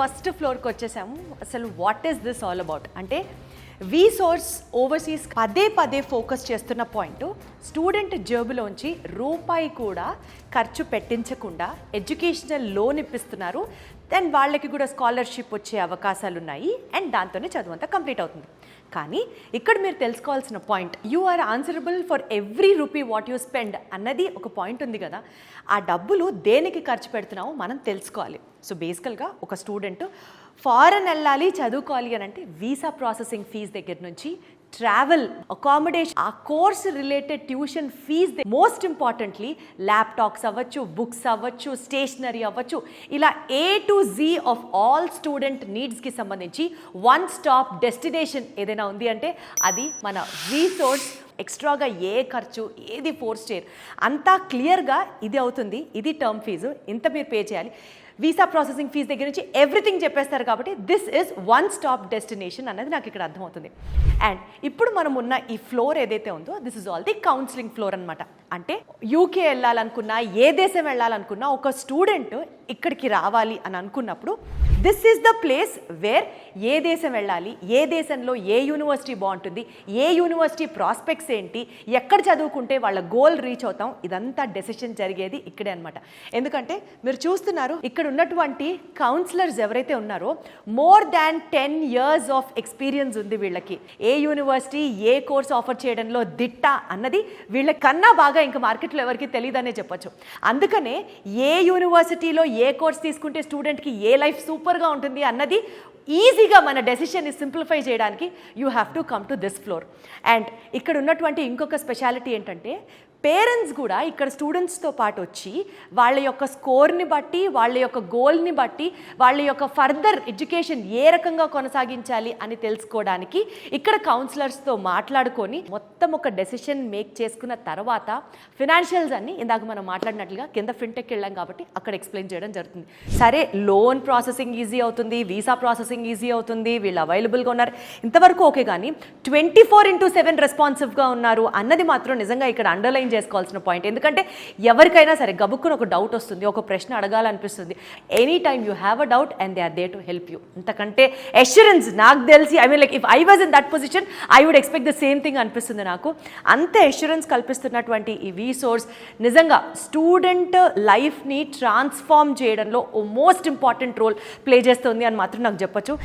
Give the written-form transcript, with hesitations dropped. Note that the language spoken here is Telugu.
ఫస్ట్ ఫ్లోర్కి వచ్చేసాము. అసలు what is this all about అంటే వి సోర్స్ ఓవర్సీస్ పదే ఫోకస్ చేస్తున్న పాయింట్ స్టూడెంట్ జేబులోంచి రూపాయి కూడా ఖర్చు పెట్టించకుండా ఎడ్యుకేషనల్ లోన్ ఇప్పిస్తున్నారు. దెన్ వాళ్ళకి కూడా స్కాలర్షిప్ వచ్చే అవకాశాలు ఉన్నాయి అండ్ దాంతోనే చదువు అంతా కంప్లీట్ అవుతుంది. కానీ ఇక్కడ మీరు తెలుసుకోవాల్సిన point you are answerable for every rupee what you spend అన్నది ఒక పాయింట్ ఉంది కదా. ఆ డబ్బులు దేనికి ఖర్చు పెడుతున్నామో మనం తెలుసుకోవాలి. సో బేసికల్గా ఒక స్టూడెంట్ ఫారెన్ వెళ్ళాలి చదువుకోవాలి అని అంటే వీసా ప్రాసెసింగ్ ఫీజు దగ్గర నుంచి ట్రావెల్ అకామిడేషన్ ఆ course related tuition fee most importantly laptops అవ్వచ్చు, బుక్స్ అవ్వచ్చు, స్టేషనరీ అవ్వచ్చు, ఇలా A to Z of all student నీడ్స్కి సంబంధించి వన్ స్టాప్ డెస్టినేషన్ ఏదైనా ఉంది అంటే అది మన రీసోర్స్. ఎక్స్ట్రాగా ఏ ఖర్చు ఏది ఫోర్స్ చేయరు, అంతా క్లియర్గా ఇది అవుతుంది, ఇది టర్మ్ ఫీజు, ఇంత మీరు పే చేయాలి. వీసా ప్రాసెసింగ్ ఫీజు దగ్గర నుంచి ఎవ్రీథింగ్ చెప్పేస్తారు కాబట్టి this is one stop destination అనేది నాకు ఇక్కడ అర్థమవుతుంది. అండ్ ఇప్పుడు మనం ఉన్న ఈ ఫ్లోర్ ఏదైతే ఉందో this is all the counselling floor అనమాట. అంటే యూకే వెళ్ళాలనుకున్నా, ఏ దేశం వెళ్ళాలనుకున్నా ఒక స్టూడెంట్ ఇక్కడికి రావాలి అని అనుకున్నప్పుడు this is the place where ఏ దేశం వెళ్ళాలి, ఏ దేశంలో ఏ యూనివర్సిటీ బాగుంటుంది, ఏ యూనివర్సిటీ ప్రాస్పెక్ట్స్ ఏంటి, ఎక్కడ చదువుకుంటే వాళ్ళ గోల్ రీచ్ అవుతాం, ఇదంతా డెసిషన్ జరిగేది ఇక్కడే అనమాట. ఎందుకంటే మీరు చూస్తున్నారు ఇక్కడ ఉన్నటువంటి కౌన్సిలర్స్ ఎవరైతే ఉన్నారో more than 10 years of experience ఉంది వీళ్ళకి. ఏ యూనివర్సిటీ ఏ కోర్స్ ఆఫర్ చేయడంలో దిట్ట అన్నది వీళ్ళ కన్నా బాగా ఇంకా మార్కెట్లో ఎవరికి తెలియదనే చెప్పొచ్చు. అందుకనే ఏ యూనివర్సిటీలో ఏ కోర్స్ తీసుకుంటే స్టూడెంట్కి ఏ లైఫ్ సూపర్గా ఉంటుంది అన్నది ఈజీగా మన డెసిషన్ని సింప్లిఫై చేయడానికి you have to come to this floor. And ఇక్కడ ఉన్నటువంటి ఇంకొక స్పెషాలిటీ ఏంటంటే పేరెంట్స్ కూడా ఇక్కడ స్టూడెంట్స్తో పాటు వచ్చి వాళ్ళ యొక్క స్కోర్ని బట్టి, వాళ్ళ యొక్క గోల్ని బట్టి, వాళ్ళ యొక్క ఫర్దర్ ఎడ్యుకేషన్ ఏ రకంగా కొనసాగించాలి అని తెలుసుకోవడానికి ఇక్కడ కౌన్సిలర్స్తో మాట్లాడుకొని మొత్తం ఒక డెసిషన్ మేక్ చేసుకున్న తర్వాత ఫినాన్షియల్స్ అన్ని ఇందాక మనం మాట్లాడినట్లుగా కింద ఫిన్టెక్ వెళ్ళాం కాబట్టి అక్కడ ఎక్స్ప్లెయిన్ చేయడం జరుగుతుంది. సరే లోన్ ప్రాసెసింగ్ ఈజీ అవుతుంది, వీసా ప్రాసెసింగ్ ఈజీ అవుతుంది, వీళ్ళు అవైలబుల్గా ఉన్నారు, ఇంతవరకు ఓకే. కానీ 24/7 రెస్పాన్సివ్గా ఉన్నారు అన్నది మాత్రం నిజంగా ఇక్కడ అండర్లైన్ చేసుకోవాల్సిన పాయింట్. ఎందుకంటే ఎవరికైనా సరే గబుక్కుని ఒక డౌట్ వస్తుంది, ఒక ప్రశ్న అడగాలనిపిస్తుంది. Any time you have a doubt and they are there to help you. అంతకంటే అష్యూరెన్స్ నాకు తెలిసి like if I was in that position I would expect the same thing అనిపిస్తుంది నాకు. అంత అష్యూరెన్స్ కల్పిస్తున్నటువంటి ఈ రీసోర్స్ నిజంగా స్టూడెంట్ లైఫ్ని ట్రాన్స్ఫార్మ్ చేయడంలో ఓ మోస్ట్ ఇంపార్టెంట్ రోల్ ప్లే చేస్తుంది అని మాత్రం నాకు చెప్పొచ్చు.